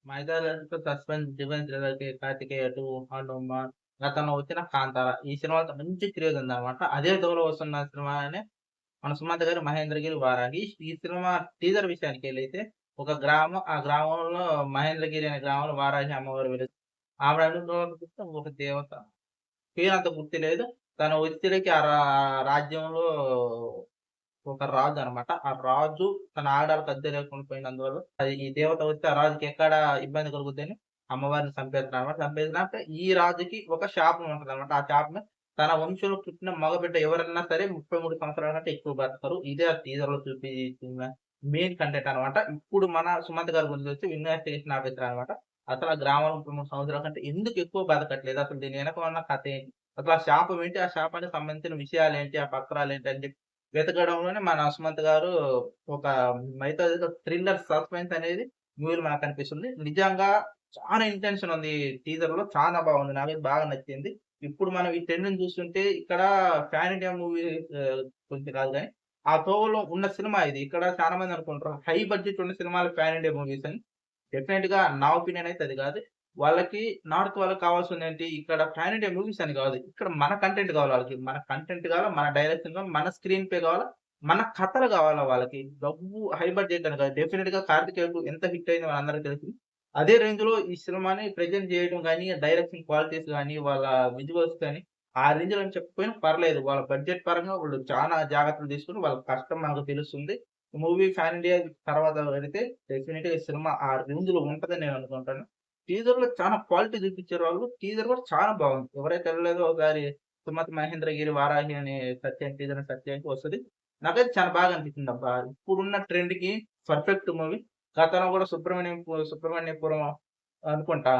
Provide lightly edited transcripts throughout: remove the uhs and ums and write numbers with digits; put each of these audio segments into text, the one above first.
'Mythological suspense defence థ్రిల్లర్‌కి 'కార్తికేయ 2', 'హనుమాన్' గతంలో వచ్చిన 'కాంతార' ఈ సినిమాలతో మంచి క్రేజ్ ఉందనమాట. అదే దోవలో వస్తున్న సినిమానే మన 'సుమంత్' గారి 'మహేంద్రగిరి వారాహి'. ఈ సినిమా టీజర్ విషయానికెళ్ళైతే ఒక గ్రామం, ఆ గ్రామంలో మహేంద్రగిరి అనే గ్రామంలో వారాహి అమ్మవారు వెలుస్తుంది. ఆవిడ అనుగ్రహం ఒక దేవత. పేరంత గుర్తులేదు. తన ఒత్తిడికి రాజ్యంలో ఒక రాజు అన్నమాట. ఆ రాజు తన ఆడళ్ళకి అద్దె లేకుండా పోయినందువల్ల అది ఈ దేవత వస్తే ఆ రాజుకి ఎక్కడ ఇబ్బంది కలుగుద్దని అమ్మవారిని చంపేస్తాడన్నమాట. చంపేసినాక ఈ రాజుకి ఒక శాపం ఉంటదన్నమాట. ఆ శాపమే తన వంశంలో పుట్టిన మగబిడ్డ ఎవరైనా సరే 33 సంవత్సరాల కంటే ఎక్కువ బతకరు. ఇదే ఆ టీజర్‌లో చూపించిన మెయిన్ కంటెంట్ అన్నమాట. ఇప్పుడు మన సుమంత్ గారి గురించొచ్చి ఇన్వెస్టిగేషన్ ఆఫీసర్ అన్నమాట. అసలు ఆ గ్రామంలో 33 సంవత్సరాల కంటే ఎందుకు ఎక్కువ బతకట్లేదు? అసలు దీని వెనక ఉన్న కథ ఏంటి? అసలు ఆ శాపం ఏంటి? ఆ శాపానికి సంబంధించిన విషయాలేంటి? ఆ పత్రాలేంటి? అని చెప్పి వెతకడంలోనే మన సుమంత్ గారు ఒక మైథాలజికల్ థ్రిల్లర్ సస్పెన్స్ అనేది మూవీలో మనకు కనిపిస్తుంది. నిజంగా చాలా ఇంటెన్షన్ ఉంది టీజర్‌లో. చాలా బాగుంది. నాకైతే బాగా నచ్చింది. ఇప్పుడు మనం ఈ ట్రెండ్‌ని చూస్తుంటే ఇక్కడ పాన్ ఇండియా మూవీ గురించి కాదు గానీ, ఆ తోవలో ఉన్న సినిమా ఇది. ఇక్కడ చాలా మంది అనుకుంటారు హై బడ్జెట్ ఉన్న సినిమాలు పాన్ ఇండియా మూవీస్ అని. డెఫినెట్‌గా నా ఒపీనియన్ అయితే అది కాదు. వాళ్ళకి నార్త్ వాళ్ళకి కావాల్సిందేంటి ఇక్కడ పాన్ ఇండియా మూవీస్ అని కాదు. ఇక్కడ మన కంటెంట్ కావాలి వాళ్ళకి. మన కంటెంట్ కావాలా, మన డైరెక్షన్ కావాలా, మన స్క్రీన్ ప్లే కావాలా, మన కథలు కావాలా వాళ్ళకి. డబ్బు హై బడ్జెట్ అని కాదు. డెఫినిట్‌గా 'కార్తికేయ 2' ఎంత హిట్ అయిందో మనందరికీ తెలుసు. అదే రేంజ్‌లో ఈ సినిమాని ప్రెజెంట్ చేయడం గాని, డైరెక్షన్ క్వాలిటీస్ గాని, వాళ్ళ విజువల్స్ గాని, ఆ రేంజ్‌లో అని చెప్పకపోయినా పర్లేదు. వాళ్ళ బడ్జెట్ పరంగా వాళ్ళు చాలా జాగ్రత్తలు తీసుకొని వాళ్ళ కష్టం మనకు తెలుస్తుంది. మూవీ పాన్ ఇండియా తర్వాత పెడితే డెఫినిట్‌గా ఈ సినిమా ఆ రేంజ్‌లో ఉంటదని నేను అనుకుంటాను. టీజర్‌లో చాలా క్వాలిటీ చూపించారు వాళ్ళు. టీజర్ కూడా చాలా బాగుంది. ఎవరైతే ఎళ్ళలేదో ఒకసారి 'సుమంత్ మహేంద్రగిరి వారాహి' అని సెర్చ్ చేయండి. టీజర్‌ని సెర్చ్ చేయండి వస్తది. నాకైతే చాలా బాగా అనిపించిందబ్బా! ఇప్పుడున్న ట్రెండ్‌కి పర్ఫెక్ట్ మూవీ. గతంలో కూడా 'సుబ్రహ్మణ్యపురం' అనుకుంటా.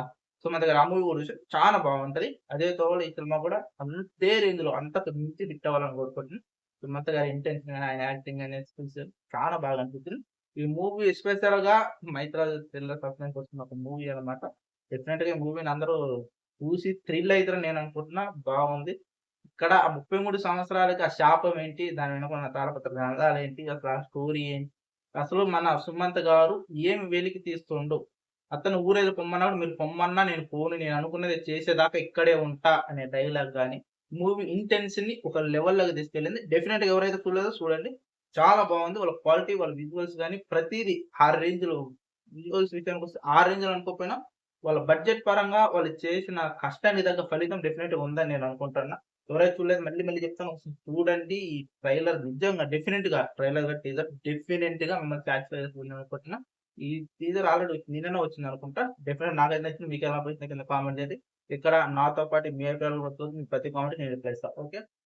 సుమంత్ గారి ఆ మూవీ కూడా చూసా. చాలా బాగుంటది. అదే తోవలో ఈ సినిమా కూడా అంతే రేంజ్‌లో అంతకు మించి హిట్ అవ్వాలని కోరుకుంటున్నాను. సుమంత్ గారి ఇంటెన్షన్ గాని, ఆయన యాక్టింగ్ గాని, స్కిల్స్ చాలా బాగా అనిపించింది. ఈ మూవీ ఎస్పెషల్‌గా మైథాలజీ థ్రిల్లర్ సస్పెన్స్ వస్తున్న ఒక మూవీ అన్నమాట. డెఫినెట్‌గా ఈ మూవీని అందరూ చూసి థ్రిల్ అయితారని నేను అనుకుంటున్నా. బాగుంది. ఇక్కడ ఆ 33 సంవత్సరాలకి ఆ శాపం ఏంటి? దాని వెనక ఉన్న తాళపత్ర గ్రంథాలేంటి? అసలు ఆ స్టోరీ ఏంటి? అసలు మన సుమంత్ గారు ఏం వెలికి తీస్తుండు? అతను ఊరేదో పొమ్మన్నాడు. మీరు పొమ్మన్నా నేను పోను. నేను అనుకున్నది చేసేదాకా ఇక్కడే ఉంటా అనే డైలాగ్ గాని, మూవీ ఇంటెన్స్‌ని ఒక లెవెల్‌లోకి తీసుకెళ్ళింది. డెఫినెట్‌గా ఎవరైతే చూడలేదో చూడండి. చాలా బాగుంది. వాళ్ళ క్వాలిటీ, వాళ్ళ విజువల్స్ గాని ప్రతీది ఆ రేంజ్‌లో విజువల్స్ విషయానికొస్తే ఆ రేంజ్‌లో అనుకోకపోయినా, వాళ్ళ బడ్జెట్ పరంగా వాళ్ళు చేసిన కష్టానికి తగ్గ ఫలితం డెఫినెట్‌గా ఉందని నేను అనుకుంటున్నా. ఎవరైతే చూడలేదు మళ్ళీ మళ్ళీ చెప్తాను. ఒకసారి చూడండి. ఈ ట్రైలర్ నిజంగా డెఫినెట్‌గా ట్రైలర్ గాని, టీజర్ డెఫినెట్‌గా మిమ్మల్ని సాటిస్ఫై చేస్తుందని అనుకుంటున్నా. ఈ టీజర్ ఆల్రెడీ నిన్ననే వచ్చిందనుకుంటా. డెఫినెట్‌గా నాకైతే నచ్చింది. మీకెలా అనిపించిందో కింద కామెంట్ చేయండి. ఇక్కడ నాతో పాటు మీ అభిప్రాయాలు కూడా మీ ప్రతి కామెంట్‌కి నేను రిప్లై ఇస్తా. ఓకే.